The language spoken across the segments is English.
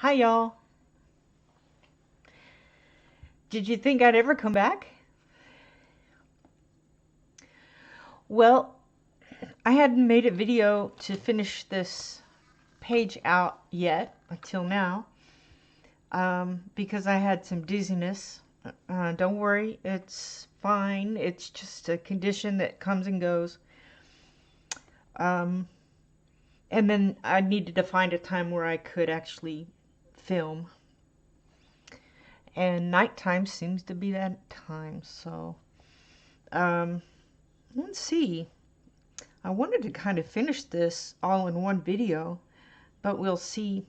Hi, y'all. Did you think I'd ever come back? Well, I hadn't made a video to finish this page out yet until now because I had some dizziness. Don't worry, it's fine. It's just a condition that comes and goes. Um, and then I needed to find a time where I could actually film. And nighttime seems to be that time, so um, let's see. I wanted to kind of finish this all in one video, but we'll see.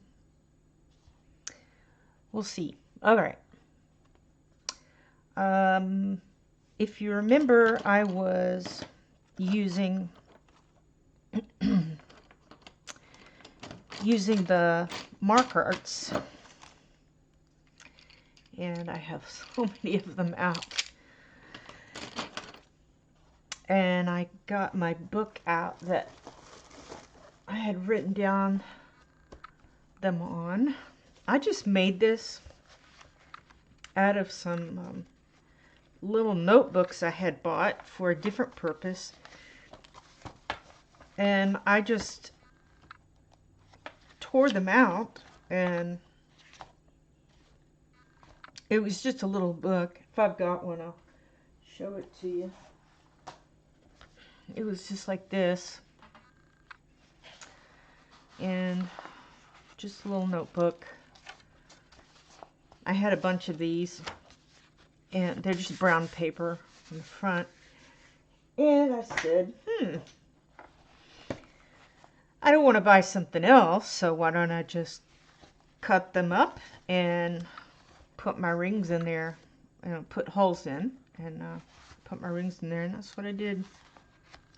We'll see. All right. If you remember, I was using using the mark arts, and I have so many of them out. And I got my book out that I had written down them on. I just made this out of some little notebooks I had bought for a different purpose. And I just tore them out, and it was just a little book. If I've got one, I'll show it to you. It was just like this. And just a little notebook. I had a bunch of these, and they're just brown paper on the front. And I said, I don't want to buy something else, so why don't I just cut them up and put my rings in there, put holes in, and put my rings in there, and that's what I did.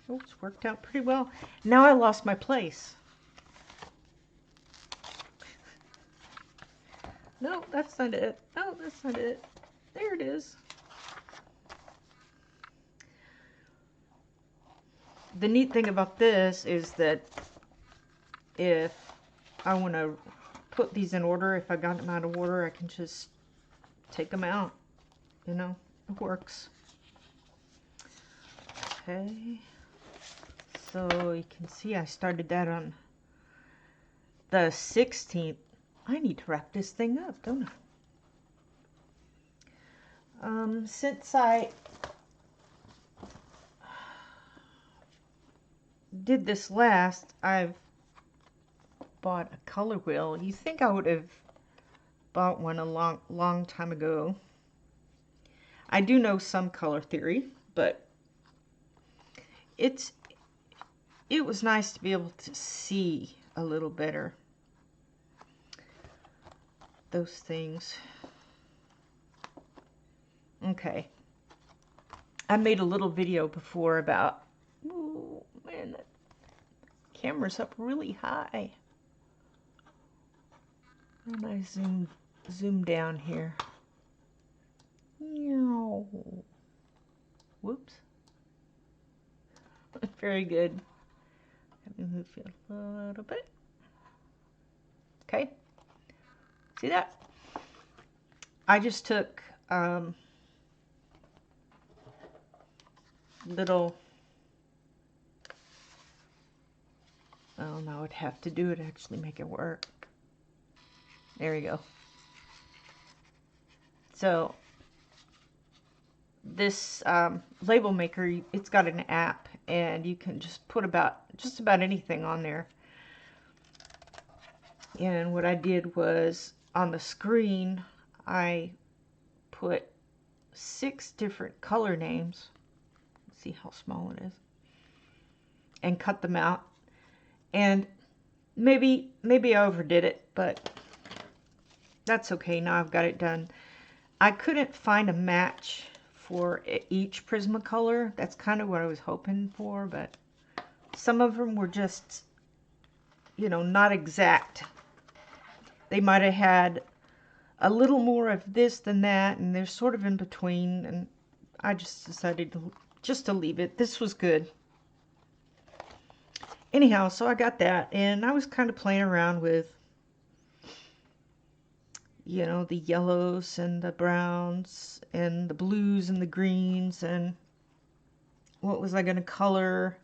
Oh, it's worked out pretty well. Now I lost my place. No, that's not it. No, that's not it. There it is. The neat thing about this is that if I want to put these in order, if I got them out of order, I can just take them out. You know, it works. Okay. So you can see I started that on the 16th. I need to wrap this thing up, don't I? Since I did this last, I've bought a color wheel. You think I would have bought one a long time ago. I do know some color theory, but it was nice to be able to see a little better those things. Okay. I made a little video before about, oh man, that camera's up really high. And I zoom down here. Whoops. Very good. Let me move it a little bit. Okay. See that? I just took little, oh no, I'd have to do it to actually make it work. There we go. So this label maker, it's got an app, and you can just put just about anything on there. And what I did was, on the screen, I put 6 different color names. Let's see how small it is. And cut them out. And maybe I overdid it, but that's okay. Now I've got it done. I couldn't find a match for each Prismacolor. That's kind of what I was hoping for, but some of them were just, not exact. They might have had a little more of this than that, and they're sort of in between, and I just decided to leave it. This was good. Anyhow, so I got that, and I was kind of playing around with you know, the yellows and the browns and the blues and the greens, and what was I going to color?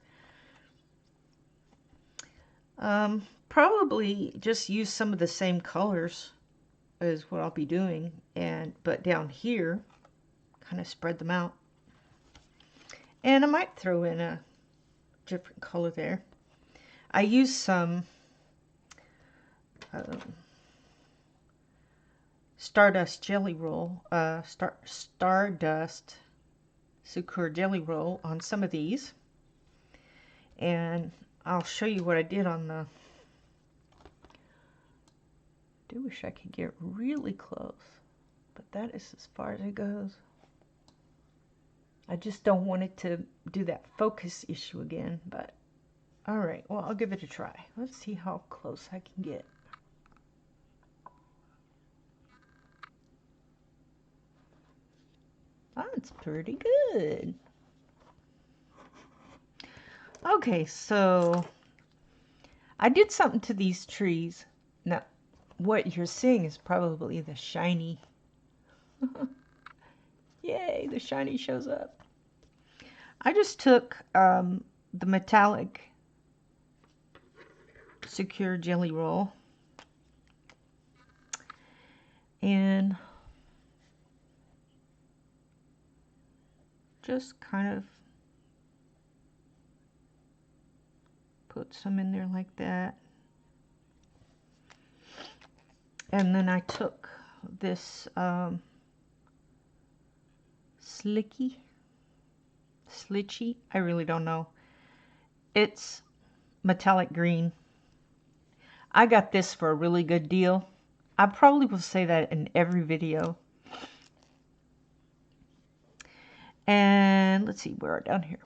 Probably just use some of the same colors is what I'll be doing, but down here kind of spread them out, and I might throw in a different color there. I use some Stardust Jelly Roll, Stardust Sucre Jelly Roll on some of these, and I'll show you what I did on the. I do wish I could get really close, but that is as far as it goes. I just don't want it to do that focus issue again, but alright, well, I'll give it a try. Let's see how close I can get. That's pretty good. Okay, so I did something to these trees. Now, what you're seeing is probably the shiny. Yay, the shiny shows up. I just took the metallic Secure Jelly Roll and just kind of put some in there like that. And then I took this Slitchy, I really don't know. It's metallic green. I got this for a really good deal. I probably will say that in every video. And let's see, where down here.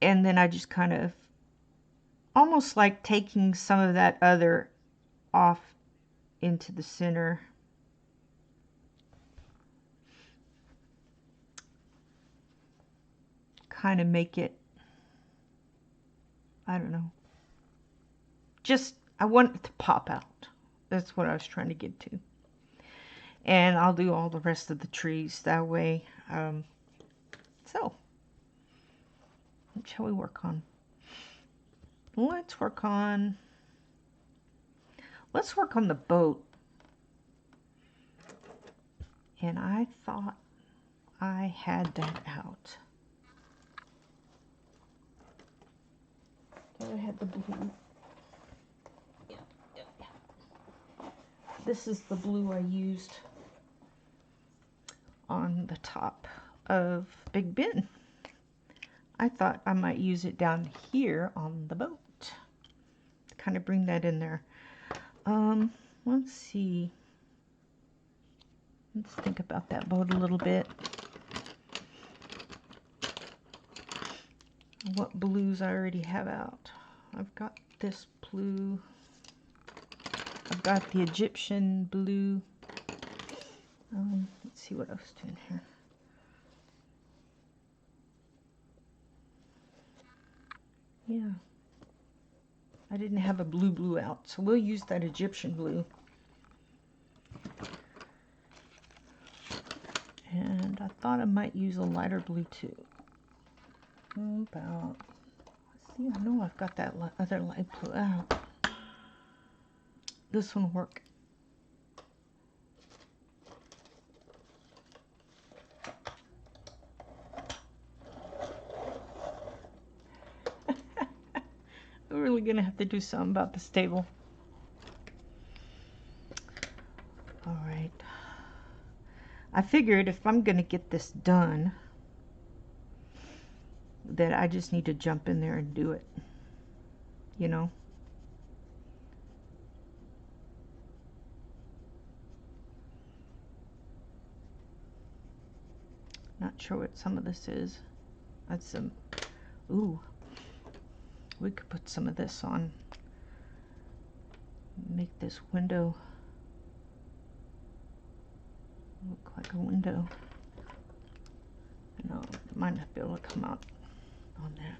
And then I just kind of, almost like taking some of that other off into the center. Kind of make it, I don't know. Just, I want it to pop out. That's what I was trying to get to. And I'll do all the rest of the trees that way. So, what shall we work on? Let's work on the boat. And I thought I had that out. I had the blue. Yeah. This is the blue I used on the top of Big Ben. I thought I might use it down here on the boat to kind of bring that in there. Let's see. Let's think about that boat a little bit. What blues I already have out. I've got this blue. I've got the Egyptian blue. Let's see what else to in here. Yeah. I didn't have a blue out, so we'll use that Egyptian blue. And I thought I might use a lighter blue too. About, see, I know I've got that other light blue out. This one will work. We're really gonna have to do something about this table. All right. I figured if I'm gonna get this done, that I just need to jump in there and do it. You know? Not sure what some of this is. That's some, ooh. We could put some of this on. Make this window look like a window. No, it might not be able to come out on there.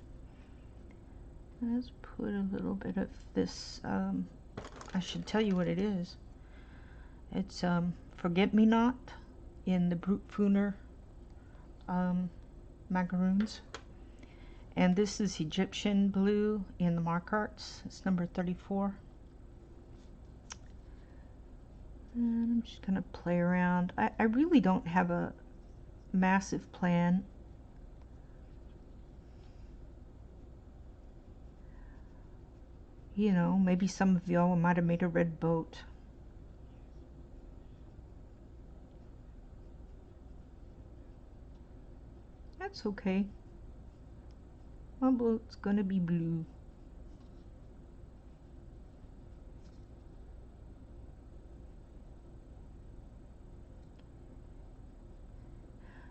Let's put a little bit of this, I should tell you what it is. It's Forget Me Not in the Brute Funer macaroons. And this is Egyptian blue in the Mark Arts. It's number 34. And I'm just gonna play around. I really don't have a massive plan. You know, maybe some of y'all might have made a red boat. That's okay. My boat's gonna be blue.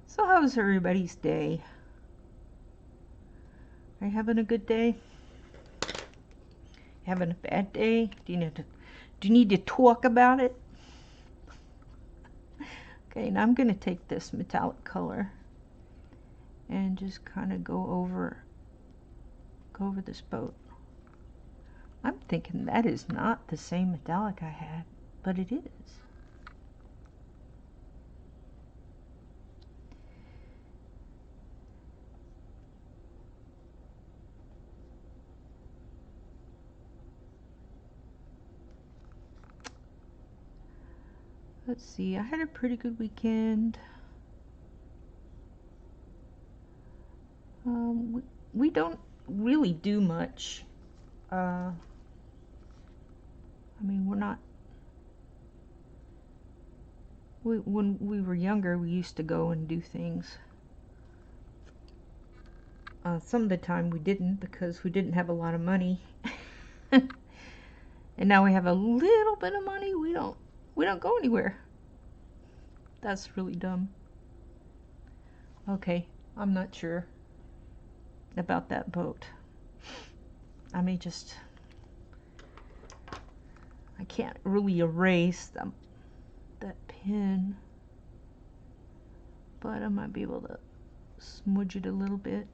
So how's everybody's day? Are you having a good day? Having a bad day? Do you need to talk about it? Okay, now I'm gonna take this metallic color and just kind of go over this boat. I'm thinking that is not the same metallic I had, but it is. Let's see, I had a pretty good weekend. We don't really do much. I mean, we're not. When we were younger, we used to go and do things. Some of the time we didn't because we didn't have a lot of money. And now we have a little bit of money. We don't go anywhere. That's really dumb. Okay, I'm not sure about that boat. I may just, I can't really erase that pin, but I might be able to smudge it a little bit,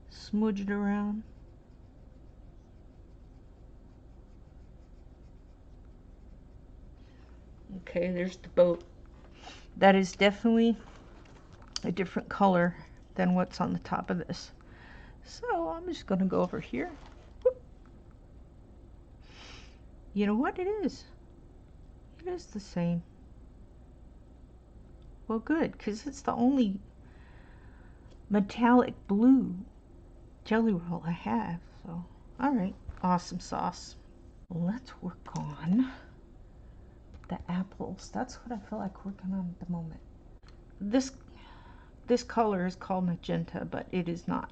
smudge it around. Okay, there's the boat. That is definitely a different color than what's on the top of this. So I'm just gonna go over here. Whoop. You know what? It is the same. Well, good, because it's the only metallic blue jelly roll I have. So, all right, awesome sauce. Let's work on the apples. That's what I feel like working on at the moment. This color is called magenta, but it is not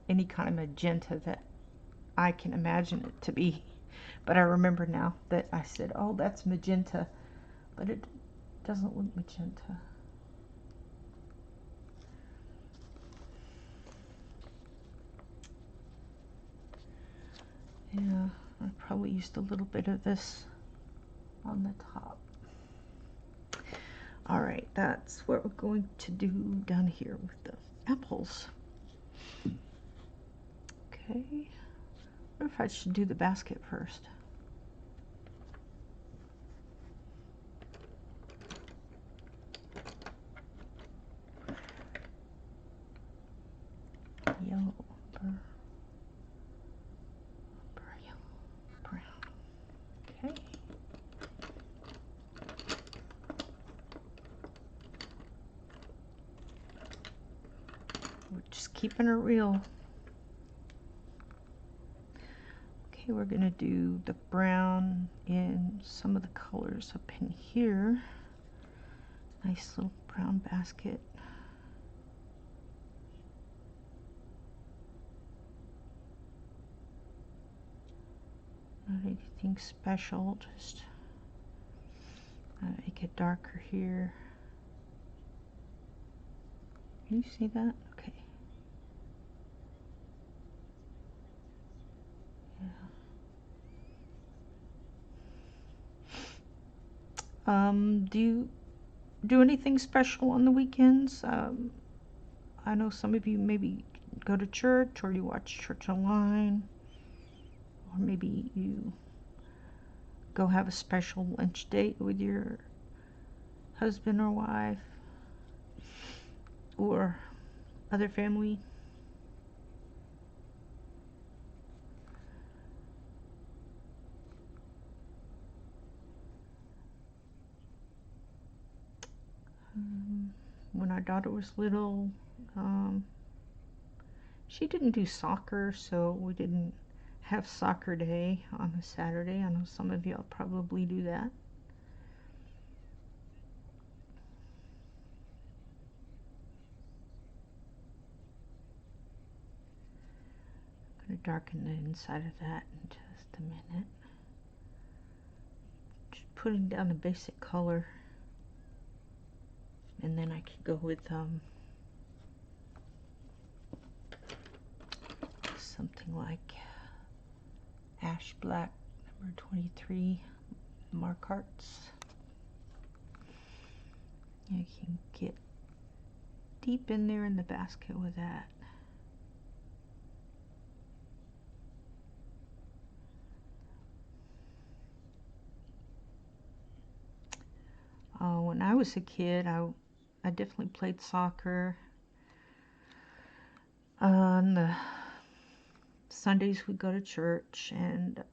any kind of magenta that I can imagine it to be. But I remember now that I said, oh, that's magenta, but it doesn't look magenta. Yeah, I probably used a little bit of this on the top. All right, that's what we're going to do down here with the apples. Okay, I wonder if I should do the basket first. Yellow, yellow, brown. Okay. We're just keeping it real. Okay, we're gonna do the brown in some of the colors up in here. Nice little brown basket. Not anything special, just make it darker here. Can you see that? Okay. Yeah. Do you do anything special on the weekends? I know some of you maybe go to church or you watch church online, or maybe you go have a special lunch date with your husband or wife or other family. When our daughter was little, she didn't do soccer, so we didn't have soccer day on a Saturday. I know some of y'all probably do that. I'm going to darken the inside of that in just a minute. Just putting down a basic color, and then I could go with something like ash black number 23 mark arts. You can get deep in there in the basket with that. When I was a kid, I definitely played soccer. On the Sundays we'd go to church and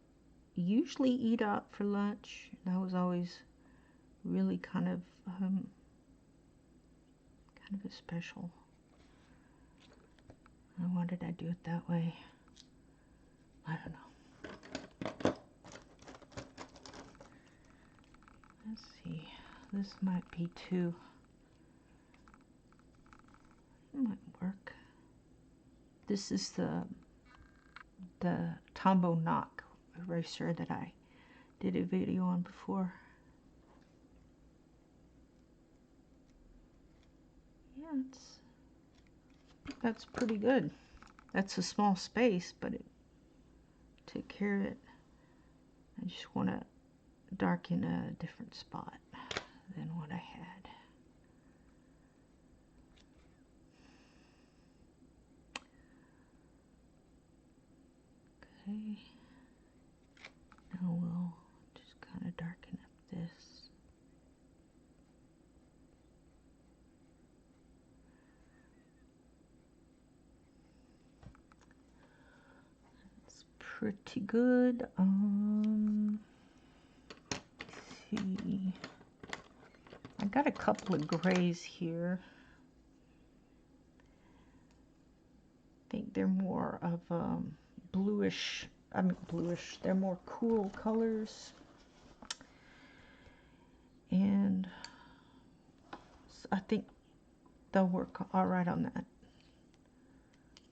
usually eat out for lunch. That was always really kind of a special. Why did I do it that way? I don't know. Let's see. This might be too. It might work. This is the Tombow Knock eraser that I did a video on before. Yeah, that's pretty good. That's a small space, but it took care of it. I just want to darken a different spot than what I had. Okay. Now we'll just kind of darken up this. That's pretty good. Let's see. I got a couple of grays here. I think they're more of bluish. I mean bluish. They're more cool colors. And I think they'll work all right on that. I'm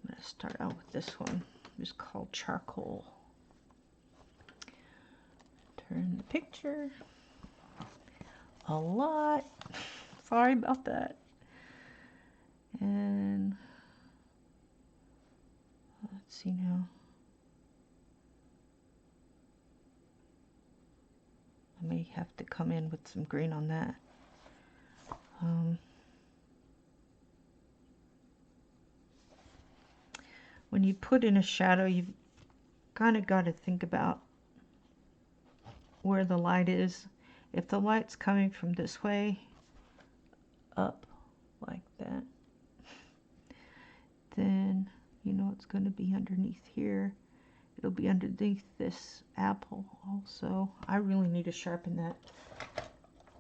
going to start out with this one. It's called Charcoal. Turn the picture a lot. Sorry about that. And let's see now. I may have to come in with some green on that. When you put in a shadow, you've kind of got to think about where the light is. If the light's coming from this way, up like that, then you know it's going to be underneath here. It'll be underneath this apple also. I really need to sharpen that.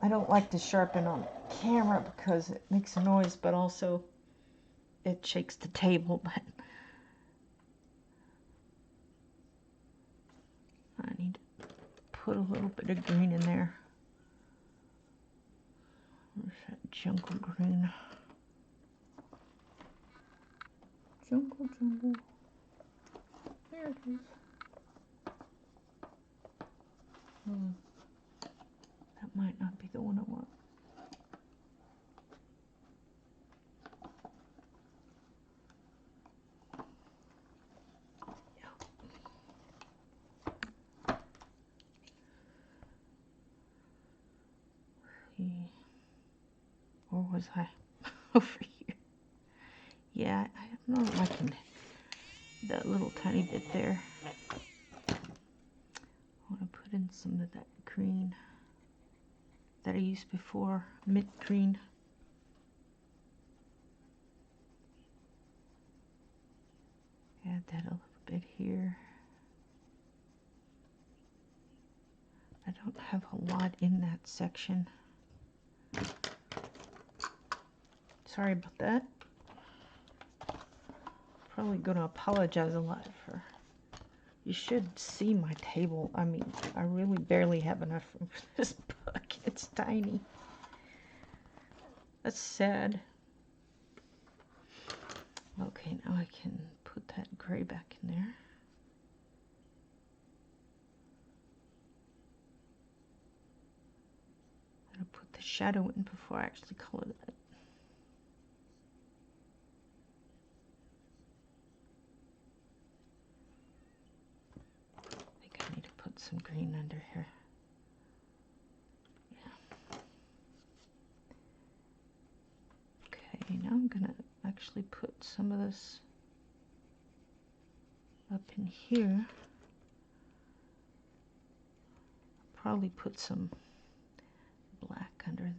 I don't like to sharpen on camera because it makes a noise, but also it shakes the table. But I need to put a little bit of green in there. Where's that jungle green? Jungle. There it is. That might not be the one I want. Or was I over here? Yeah, I'm not liking that little tiny bit there. I want to put in some of that green that I used before, mint green. Add that a little bit here. I don't have a lot in that section. Sorry about that. Probably gonna apologize a lot for. You should see my table. I mean, I really barely have enough room for this book. It's tiny. That's sad. Okay, now I can put that gray back in there. I'll put the shadow in before I actually color that. I think I need to put some green under here. Yeah. Okay, now I'm gonna actually put some of this up in here. Probably put some black under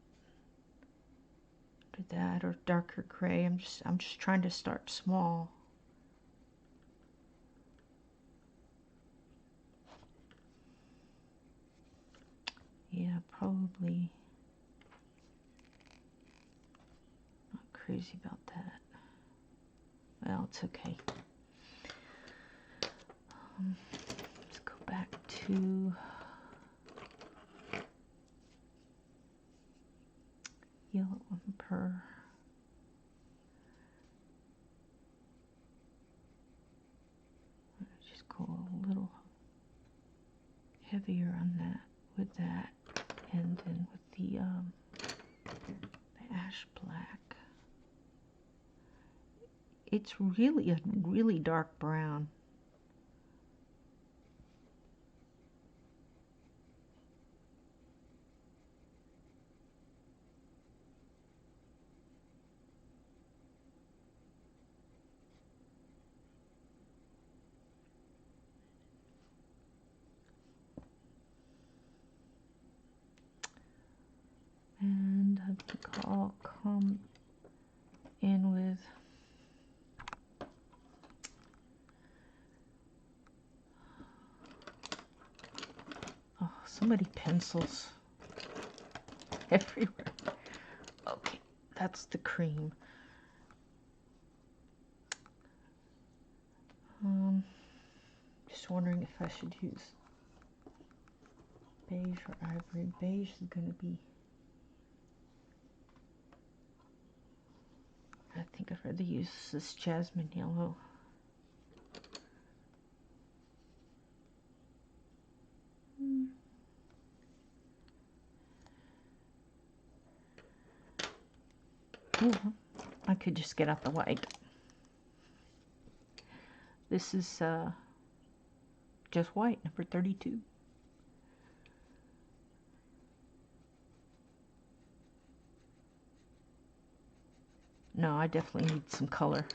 that, or darker gray. I'm just trying to start small. Yeah, probably not crazy about that. Well, it's okay. Let's go back to yellow umber. Just go a little heavier on that, with that, and then with the ash black. It's really a really dark brown. And I think I'll come in with so many pencils everywhere. Okay, that's the cream. Just wondering if I should use beige or ivory. Beige is going to be, I think I'd rather use this jasmine yellow. Ooh, I could just get out the white. This is just white, number 32. No, I definitely need some color.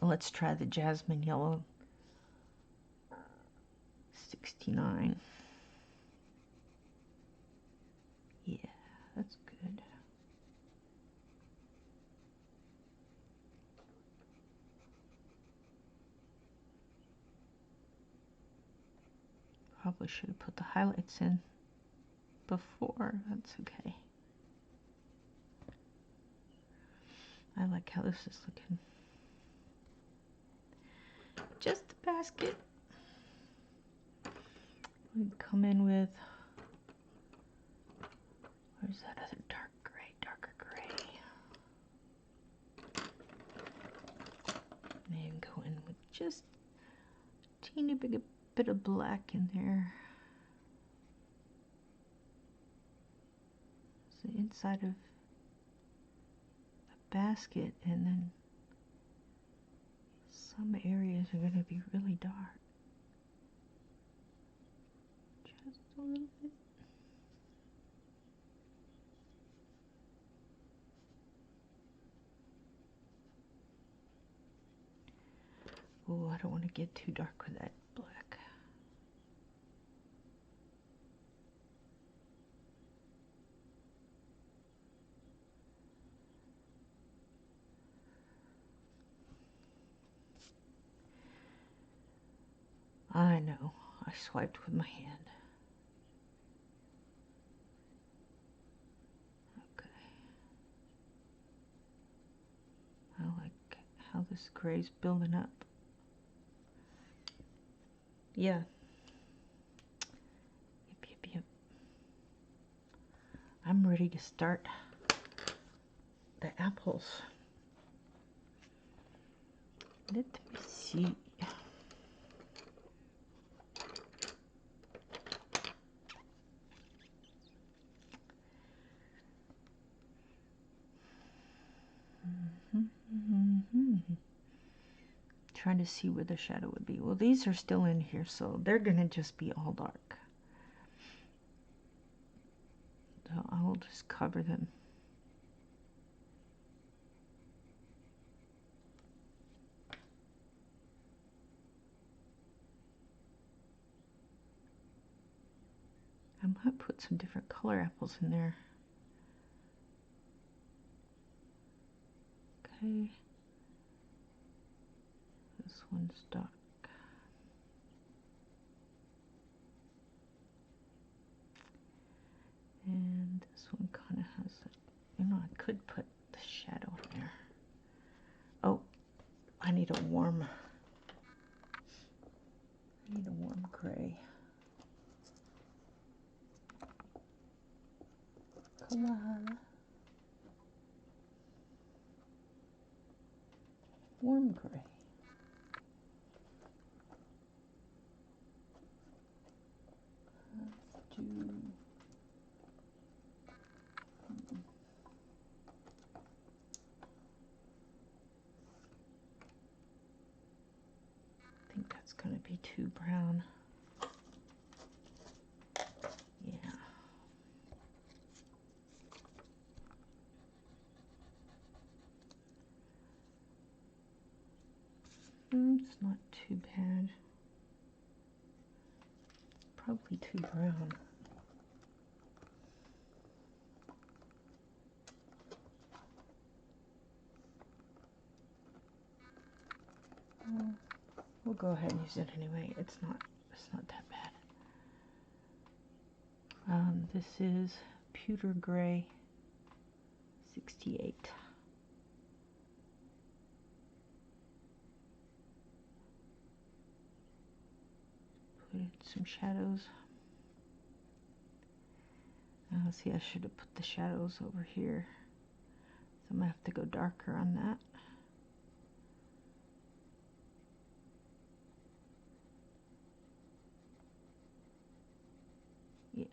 Let's try the jasmine yellow. 69. Yeah, that's good. Probably should have put the highlights in before. That's okay. I like how this is looking. Just the basket. We come in with, where's that other dark gray, darker gray? And go in with just a teeny bit of black in there. It's the inside of the basket, and then some areas are going to be really dark. Just a little bit. Oh, I don't want to get too dark with that black. I know, I swiped with my hand. Okay. I like how this gray's building up. Yeah. Yep. I'm ready to start the apples. Let me see. Trying to see where the shadow would be. Well, these are still in here, so they're gonna just be all dark. So I'll just cover them. I might put some different color apples in there. Okay. This one's dark. And this one kind of has a, you know, I could put the shadow in there. Oh, I need a warm gray. Come on. Warm gray. Let's do... I think that's going to be too brown. Yeah. It's not too bad. Probably too brown. We'll go ahead and use it anyway. It's not that bad. This is Pewter Gray 68. Put in some shadows. See, I should have put the shadows over here. So I'm gonna have to go darker on that. Yeah.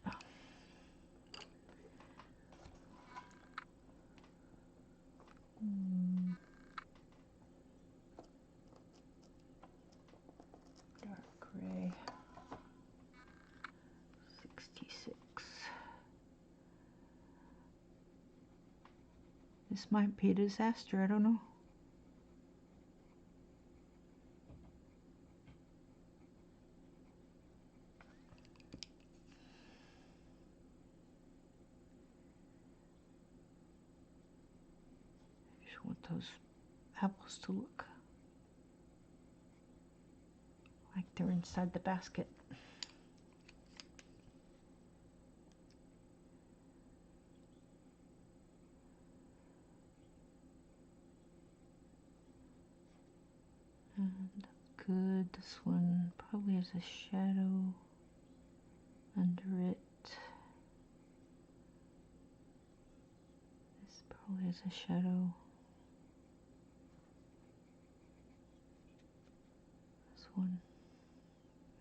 Dark gray. 66. This might be a disaster, I don't know. I just want those apples to look like they're inside the basket. And that's good. This one probably has a shadow under it. This probably has a shadow. This one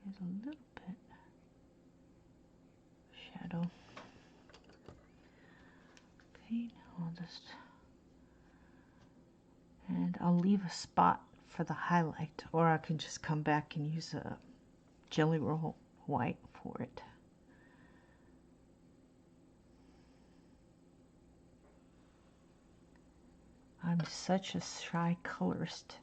has a little bit shadow. Okay, now I'll just, and I'll leave a spot for the highlight, or I can just come back and use a Jelly Roll white for it. I'm such a shy colorist.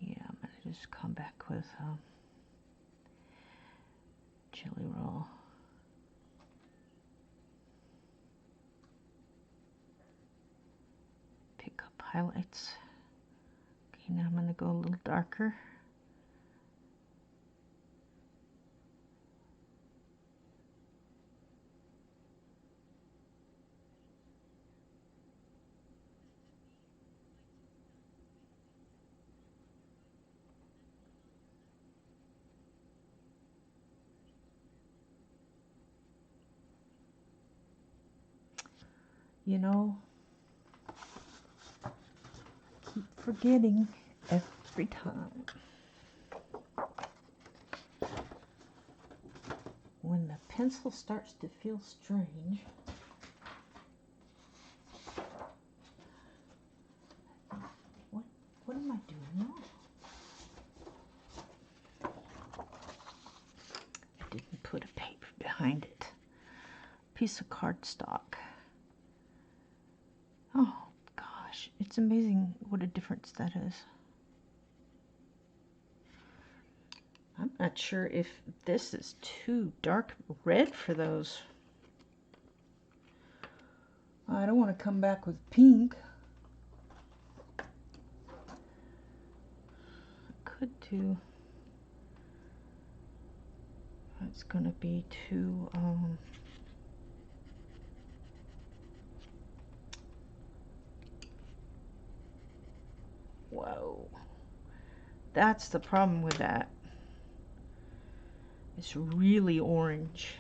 Yeah, I'm gonna just just come back with Jelly Roll. Pick up highlights. Okay, now I'm going to go a little darker. You know, I keep forgetting every time. When the pencil starts to feel strange, what am I doing wrong? I didn't put a paper behind it. Piece of cardstock. Oh gosh, it's amazing what a difference that is. I'm not sure if this is too dark red for those. I don't want to come back with pink. I could do. It's going to be too. Whoa. That's the problem with that. It's really orange.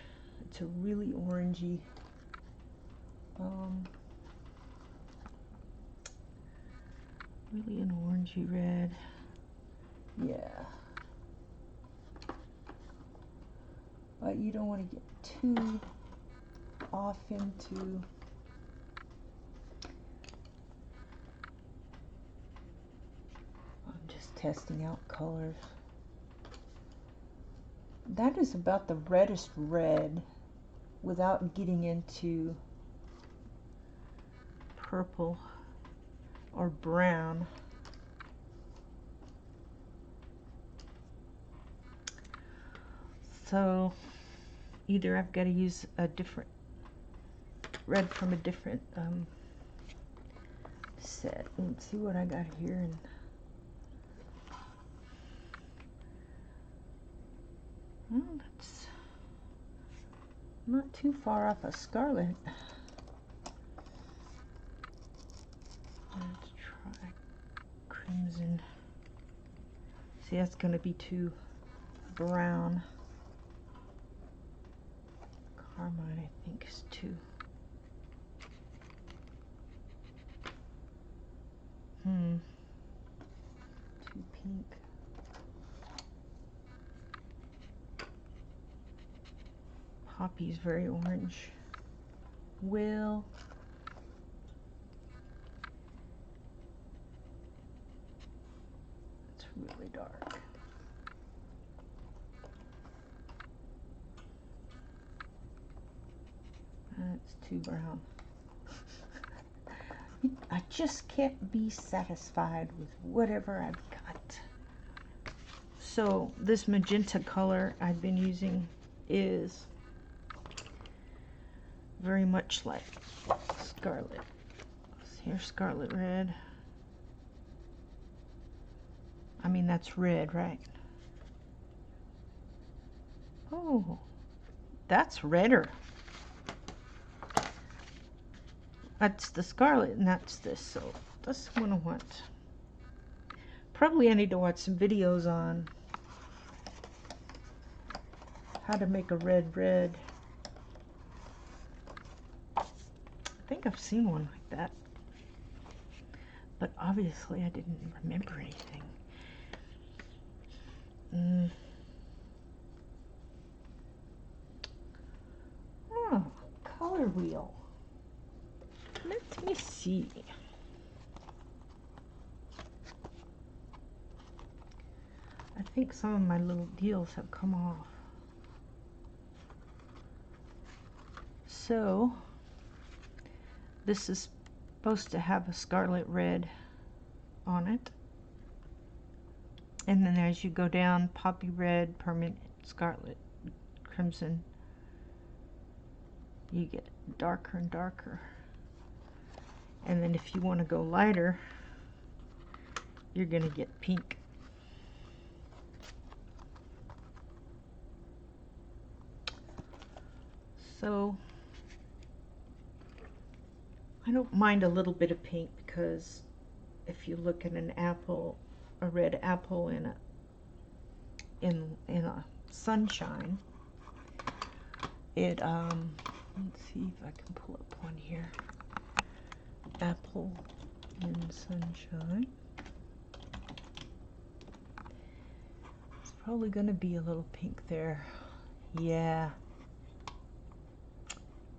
It's a really orangey. Really an orangey red. Yeah. But you don't want to get too off into. I'm just testing out colors. That is about the reddest red without getting into purple or brown. So either I've got to use a different red from a different set. Let's see what I got here. And well, that's not too far off a scarlet. Let's try crimson. See, that's going to be too brown. Carmine, I think, is too. Too pink. Poppy's very orange. Will. It's really dark. That's too brown. I just can't be satisfied with whatever I've got. So this magenta color I've been using is very much like scarlet. Here's scarlet red. I mean, that's red, right? Oh, that's redder. That's the scarlet and that's this, so that's what I want. Probably I need to watch some videos on how to make a red red. I think I've seen one like that, but obviously I didn't remember anything. Oh, color wheel. Let me see. I think some of my little deals have come off. So this is supposed to have a scarlet red on it. And then as you go down, poppy red, permanent scarlet, crimson, you get darker and darker. And then if you want to go lighter, you're going to get pink. So I don't mind a little bit of pink, because if you look at an apple, a red apple in a sunshine, it let's see if I can pull up one here. Apple in sunshine. It's probably going to be a little pink there. Yeah.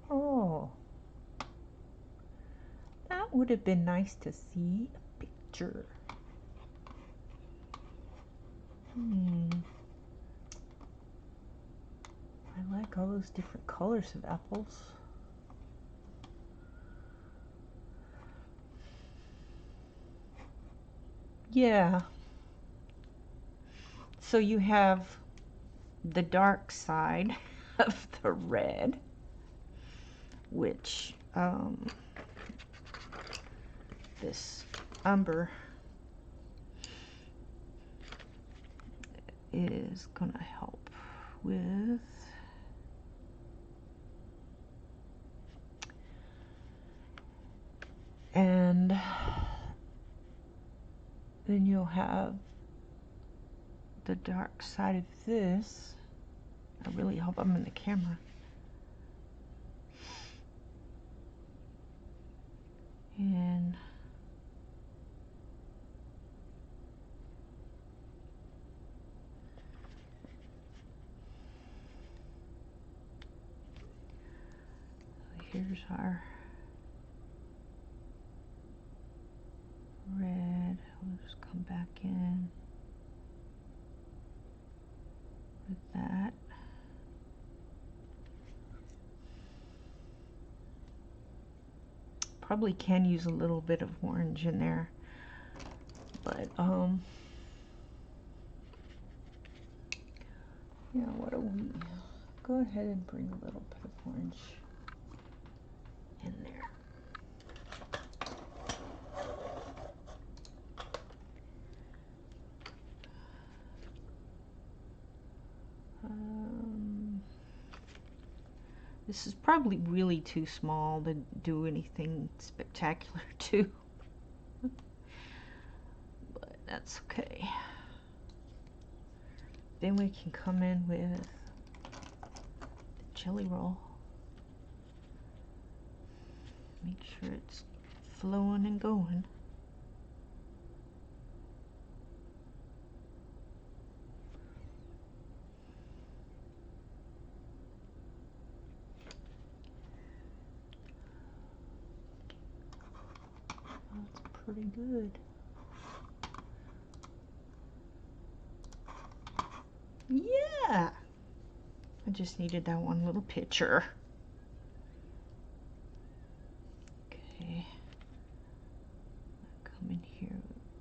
Oh, that would have been nice to see a picture. I like all those different colors of apples. Yeah. So you have the dark side of the red, which this umber is gonna help with. And then you'll have the dark side of this. I really hope I'm in the camera. And here's our red. We'll just come back in with that. Probably can use a little bit of orange in there, but yeah, what do we go ahead and bring a little bit of orange in there. This is probably really too small to do anything spectacular to, but that's okay. Then we can come in with the jelly roll. Make sure it's flowing and going. That's pretty good. Yeah! I just needed that one little picture. Okay. Come in here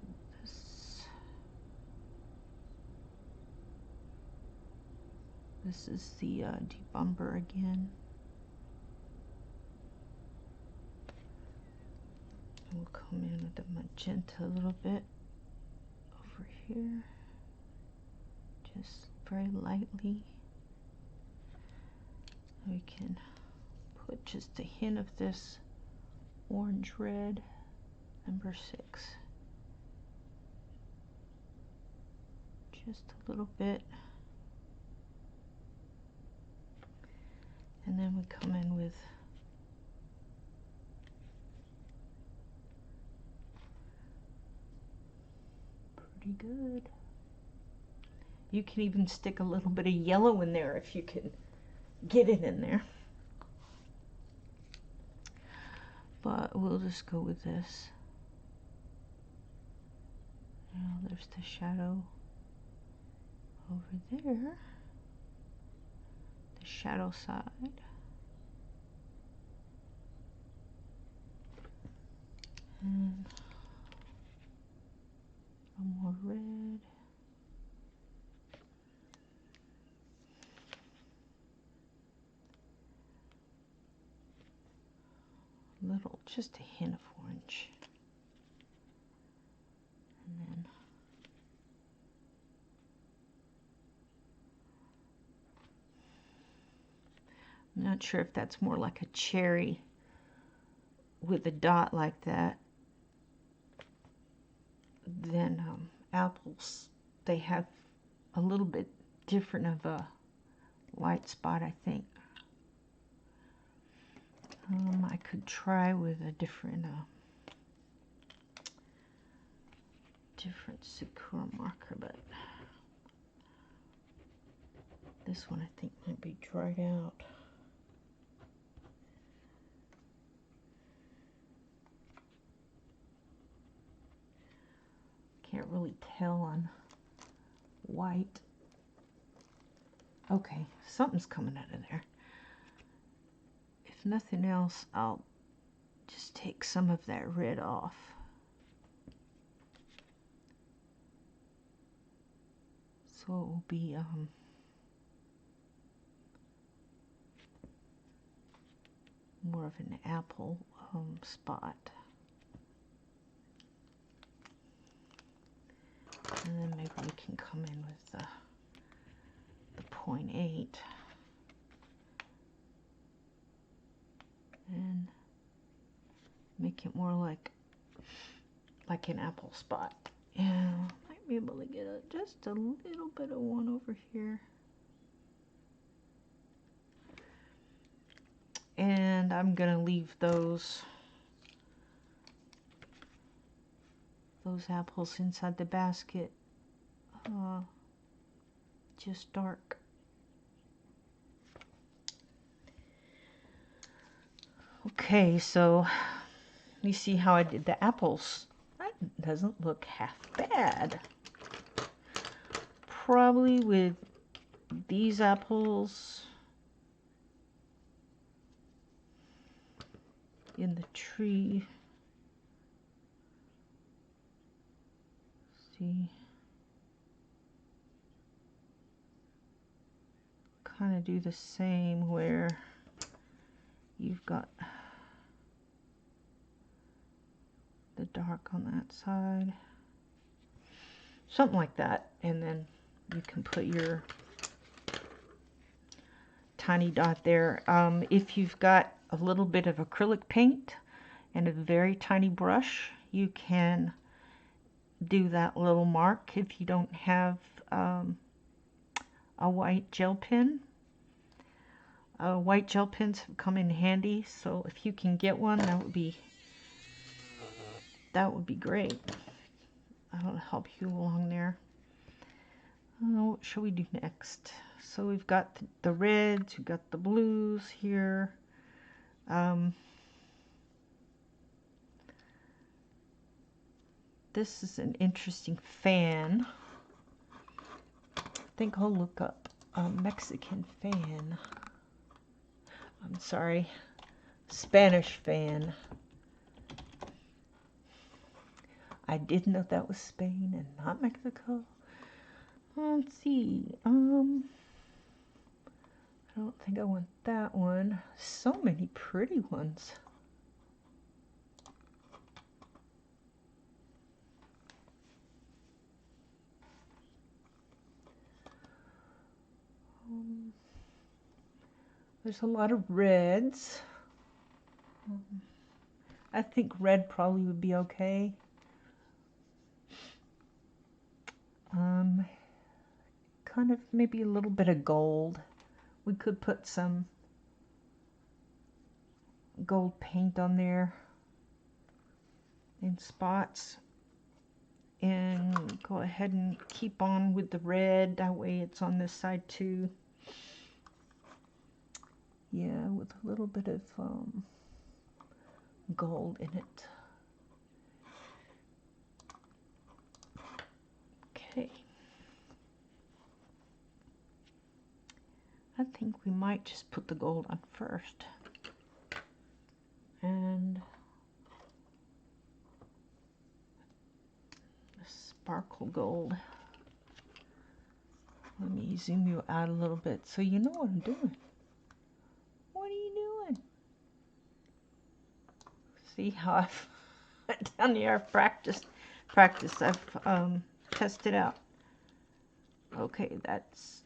with this. This is the deep umber again. We'll come in with the magenta a little bit over here, just very lightly. We can put just a hint of this orange red, number 6. Just a little bit. And then we come in with pretty good. You can even stick a little bit of yellow in there if you can get it in there. But we'll just go with this. Now there's the shadow over there. The shadow side. And a more red. little, just a hint of orange. And then I'm not sure if that's more like a cherry with a dot like that than apples. They have a little bit different of a white spot, I think. I could try with a different Sakura marker, but this one I think might be dried out. Can't really tell on white. Okay, something's coming out of there. If nothing else, I'll just take some of that red off. So it will be more of an apple spot. And then maybe we can come in with the 0.8 and make it more like an apple spot. Yeah, might be able to get just a little bit of one over here. And I'm gonna leave those apples inside the basket just dark. Okay, so you see how I did the apples. That doesn't look half bad. Probably with these apples in the tree. See, kind of do the same where you've got the dark on that side, something like that, and then you can put your tiny dot there. If you've got a little bit of acrylic paint and a very tiny brush, you can do that little mark. If you don't have a white gel pen, white gel pens have come in handy, so if you can get one, that would be great. That'll help you along there. What shall we do next? So we've got the reds, we've got the blues here. This is an interesting fan. I think I'll look up a Mexican fan. I'm sorry, Spanish fan. I did know that was Spain and not Mexico. Let's see. I don't think I want that one. So many pretty ones. There's a lot of reds. I think red probably would be okay. Kind of maybe a little bit of gold. We could put some gold paint on there in spots. And go ahead and keep on with the red. That way it's on this side too. Yeah, with a little bit of gold in it. Okay. I think we might just put the gold on first. And the sparkle gold. Let me zoom you out a little bit so you know what I'm doing. What are you doing? See how I've down here I've practiced. I've tested out. Okay, that's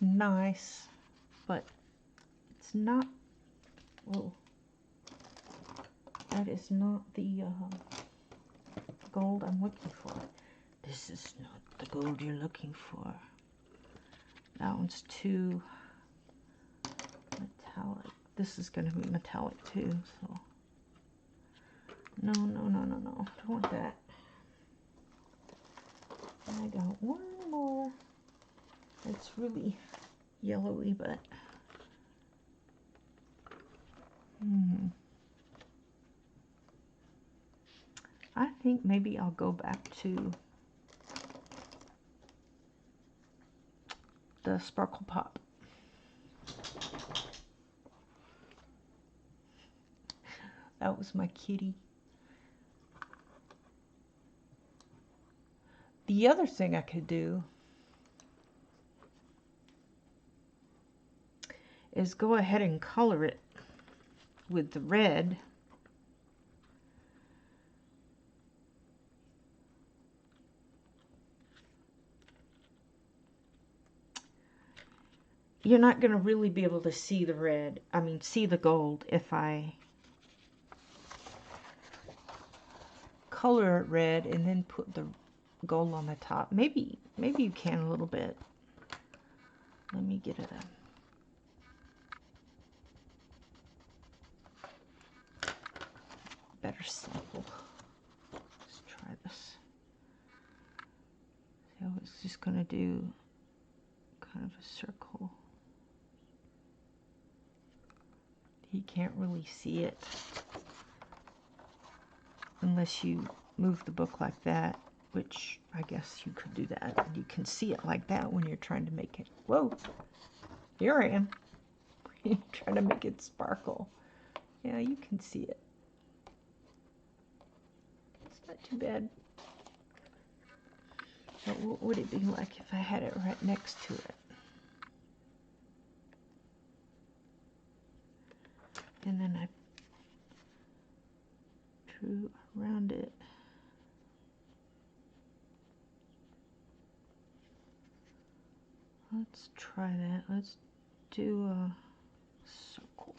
nice, but it's not. Whoa, that is not the gold I'm looking for. This is not the gold you're looking for. That one's too metallic. This is going to be metallic too, so no. I don't want that. I got one more. It's really yellowy, but I think maybe I'll go back to the Sparkle Pop. That was my kitty. The other thing I could do is go ahead and color it with the red. You're not going to really be able to see the red, see the gold if I color it red and then put the gold on the top. Maybe you can a little bit. Let me get it a better sample. Let's try this. So I was just going to do kind of a circle. You can't really see it unless you move the book like that, which I guess you could do that. You can see it like that when you're trying to make it. Whoa, here I am. Trying to make it sparkle. Yeah, you can see it. It's not too bad. But what would it be like if I had it right next to it? And then I drew around it. Let's try that. Let's do a circle.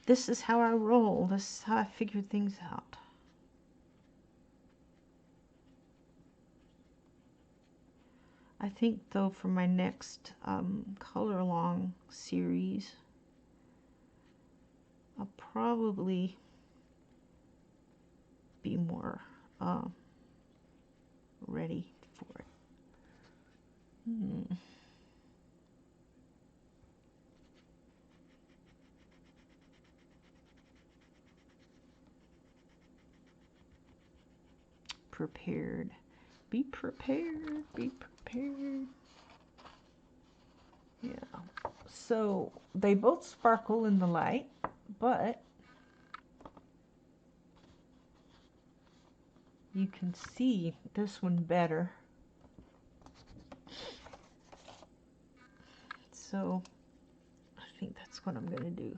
This is how I roll. This is how I figure things out. I think though for my next color along series, I'll probably be more ready for it. Prepared. Be prepared. Be prepared. Yeah. So they both sparkle in the light, but you can see this one better. So I think that's what I'm going to do.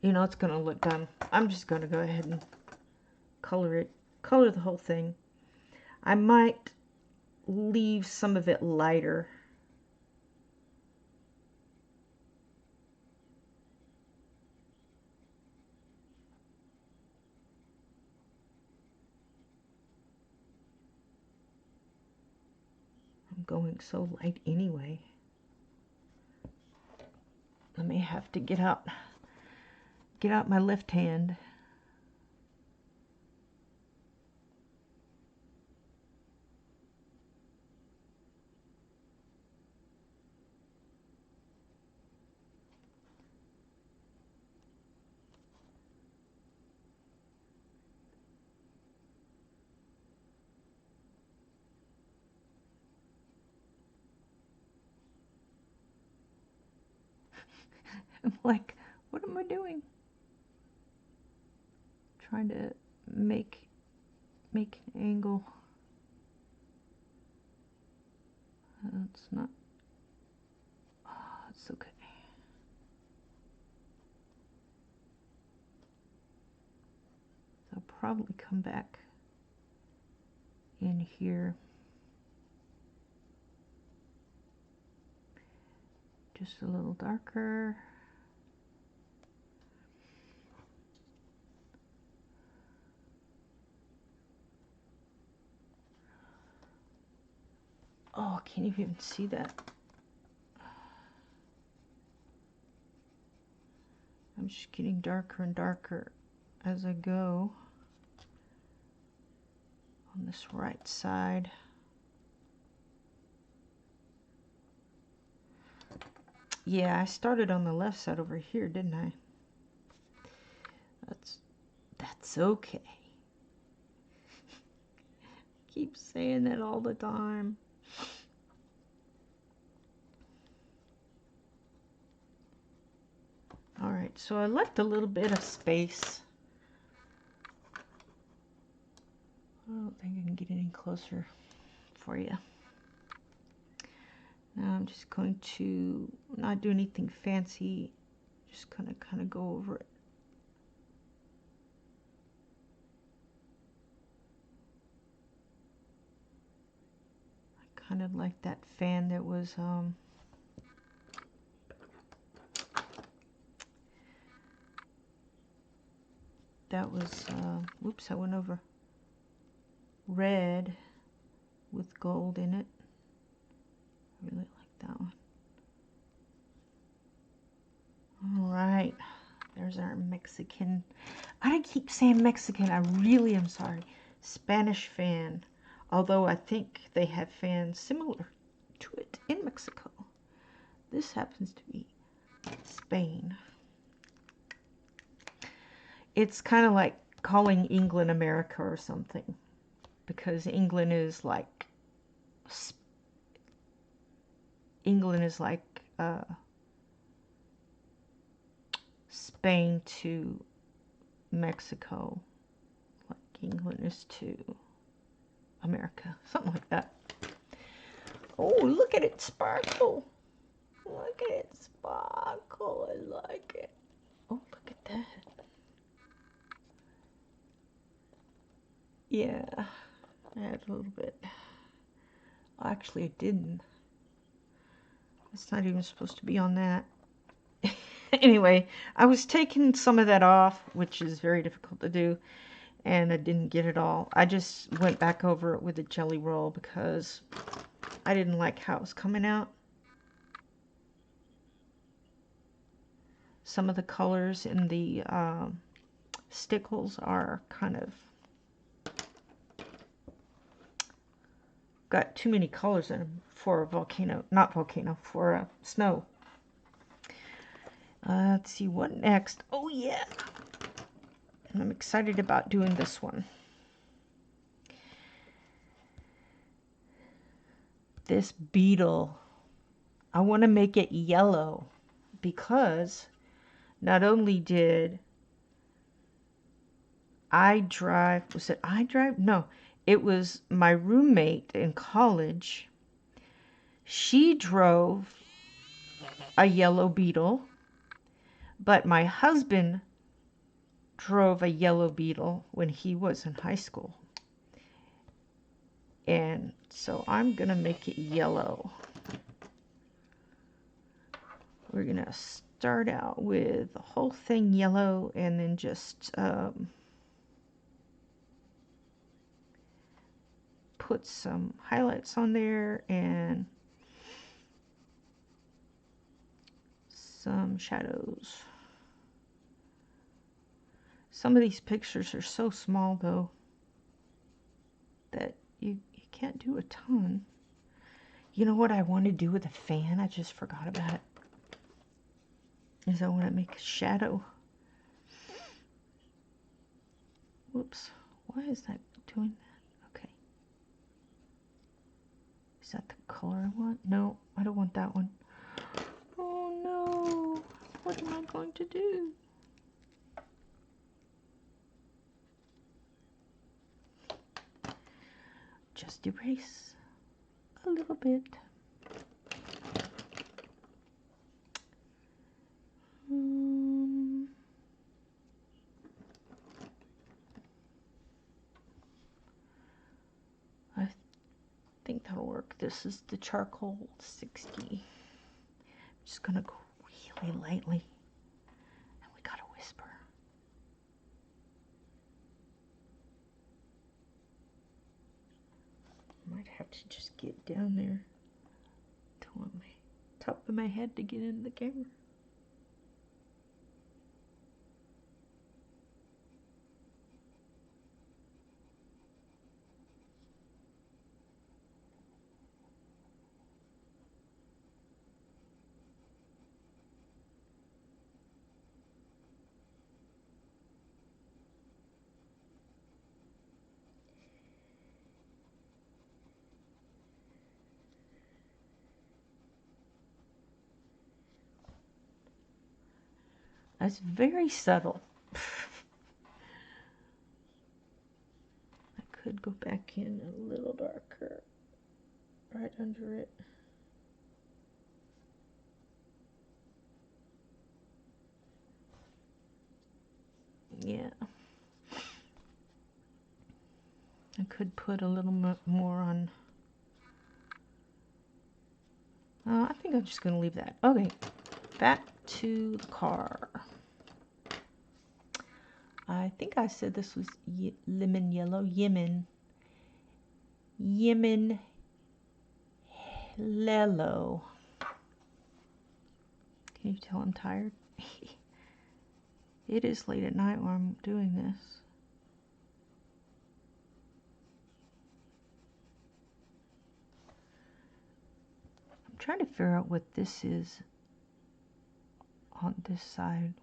You know, it's going to look dumb. I'm just going to go ahead and color the whole thing. I might leave some of it lighter. I'm going so light anyway. I may have to get out my left hand. I'm like, what am I doing? Trying to make an angle. it's not. Oh, it's okay. I'll probably come back in here. Just a little darker. Oh, I can't even see that. I'm just getting darker and darker as I go on this right side. Yeah, I started on the left side over here, didn't I? That's okay. Keep saying that all the time. All right, so I left a little bit of space. I don't think I can get any closer for you. Now I'm just going to not do anything fancy, just kind of go over it. I kind of like that fan that was whoops, I went over red with gold in it. I really like that one. All right, there's our Mexican. I keep saying Mexican, I really am sorry. Spanish fan, although I think they have fans similar to it in Mexico. This happens to be Spain. It's kind of like calling England America or something, because England is like Spain to Mexico, like England is to America, something like that. Oh, look at it sparkle. Look at it sparkle. I like it. Oh, look at that. Yeah, I had a little bit. Actually, it didn't. It's not even supposed to be on that. Anyway, I was taking some of that off, which is very difficult to do, and I didn't get it all. I just went back over it with a jelly roll because I didn't like how it was coming out. Some of the colors in the stickles are kind of got too many colors in them for a volcano, not volcano, for a snow. Let's see what next. Oh yeah, I'm excited about doing this one. This beetle, I want to make it yellow because not only did was it I drive? No, it was my roommate in college. She drove a yellow beetle, but my husband drove a yellow beetle when he was in high school. And so I'm going to make it yellow. We're going to start out with the whole thing yellow and then just put some highlights on there and some shadows. Some of these pictures are so small though that you can't do a ton. You know what I want to do with a fan? I just forgot about it. Is I want to make a shadow. Whoops. Why is that doing that? Okay. Is that the color I want? No, I don't want that one. Oh no. What am I going to do? Just erase a little bit. think that'll work. This is the charcoal 60. I'm just gonna go really lightly. And we gotta whisper. Might have to just get down there to on my top of my head to get into the camera. That's very subtle. I could go back in a little darker, right under it. Yeah. I could put a little more on. I think I'm just going to leave that. Okay, back to the car. I think I said this was lemon yellow. Yemen yellow. Can you tell I'm tired? It is late at night while I'm doing this. I'm trying to figure out what this is on this side.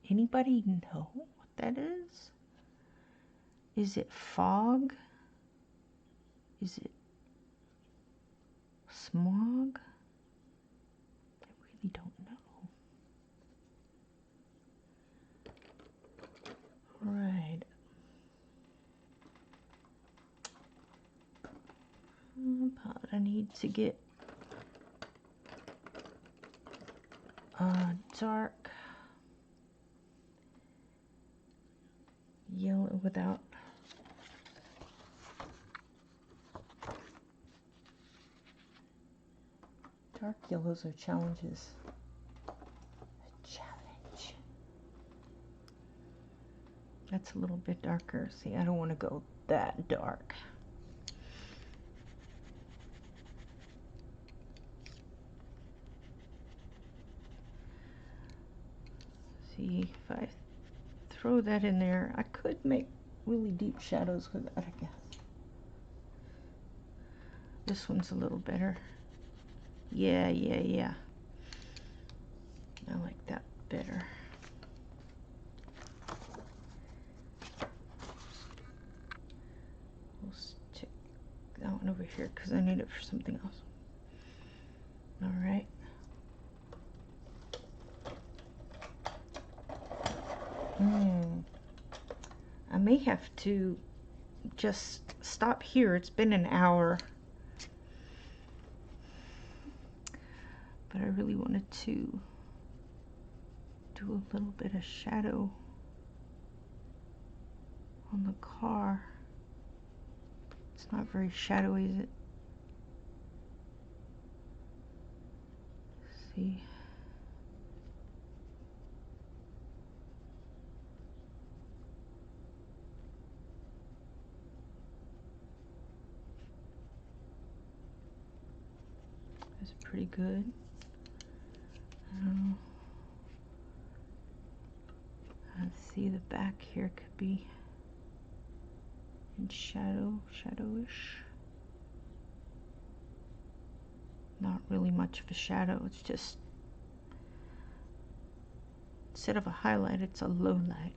Anybody know what that is? Is it fog? Is it smog? I really don't know. Right. But I need to get dark yellow without dark yellows are challenges. A challenge. That's a little bit darker. See, I don't want to go that dark. See, if I throw that in there, I could make really deep shadows with that, I guess. This one's a little better. Yeah. I like that better. We'll stick that one over here because I need it for something else. All right. I may have to just stop here. It's been an hour. But I really wanted to do a little bit of shadow on the car. It's not very shadowy, is it? See. That's pretty good. Let's see, the back here could be in shadowish. Not really much of a shadow, it's just, instead of a highlight, it's a low light.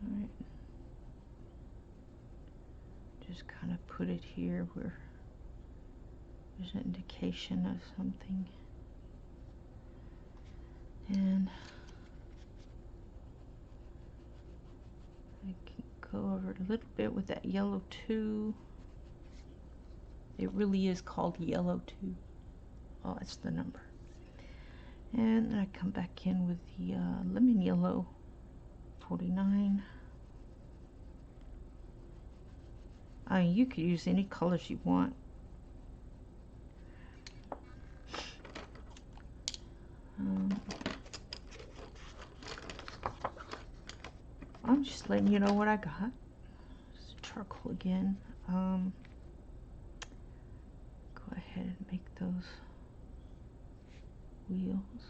Alright. Just kind of put it here where there's an indication of something. And I can go over it a little bit with that yellow too. It really is called yellow too. Oh, that's the number. And then I come back in with the lemon yellow, 49. I mean, you could use any colors you want. I'm just letting you know what I got. Just charcoal again. Go ahead and make those wheels.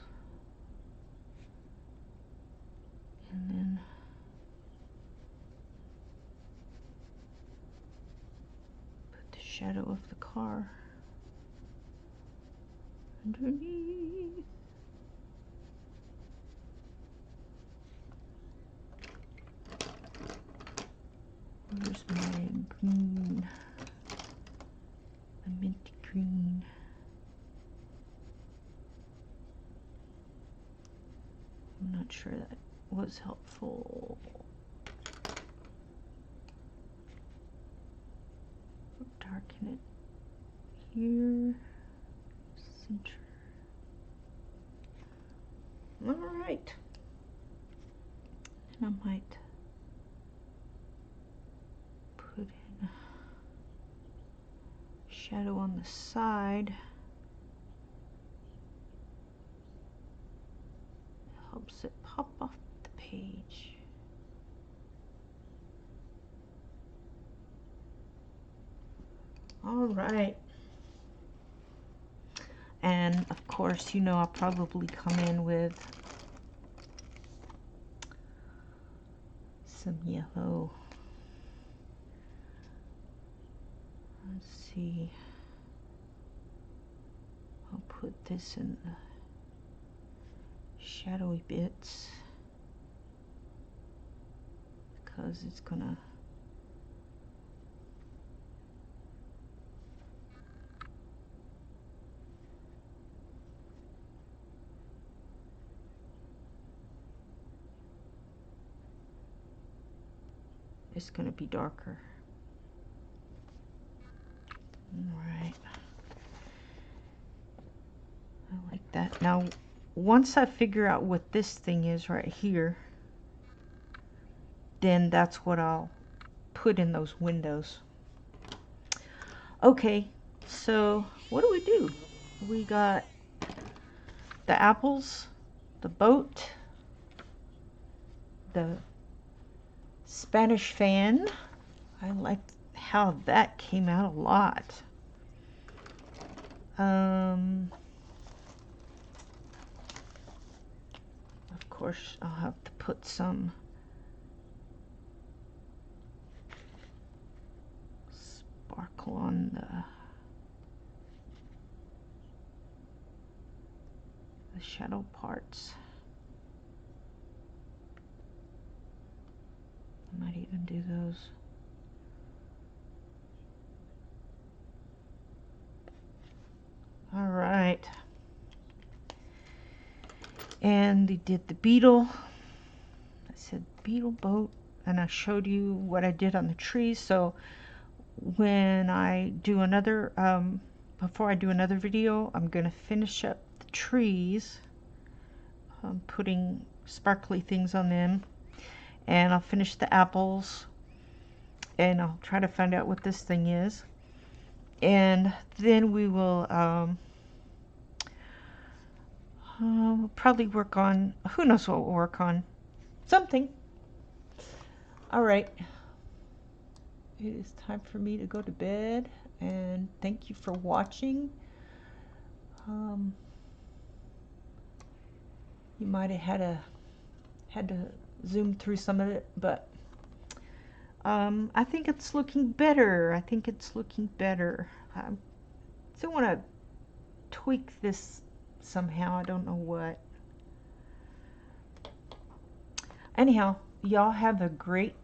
And then put the shadow of the car underneath. Where's my green? The minty green. I'm not sure that was helpful. Darken it here. Center. Alright. And I might put in a shadow on the side. Helps it pop off the page. All right. And of course, you know, I'll probably come in with some yellow. Let's see. I'll put this in the shadowy bits because it's gonna be darker. All right. I like that. Now, once I figure out what this thing is right here, then that's what I'll put in those windows. Okay, so what do? We got the apples, the boat, the Spanish fan. I like how that came out a lot. Of course, I'll have to put some sparkle on the shadow parts. I might even do those. All right. And they did the beetle. I said beetle boat, and I showed you what I did on the trees. So when I do another, before I do another video, I'm gonna finish up the trees. I'm putting sparkly things on them, and I'll finish the apples, and I'll try to find out what this thing is, and then we will we'll probably work on, who knows what we'll work on, something. All right, it is time for me to go to bed, and thank you for watching. You might have had to zoom through some of it, but I think it's looking better. I still want to tweak this somehow. I don't know what. Anyhow, y'all have a great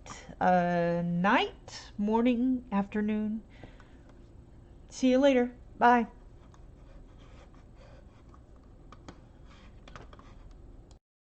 night, morning, afternoon. See you later. Bye.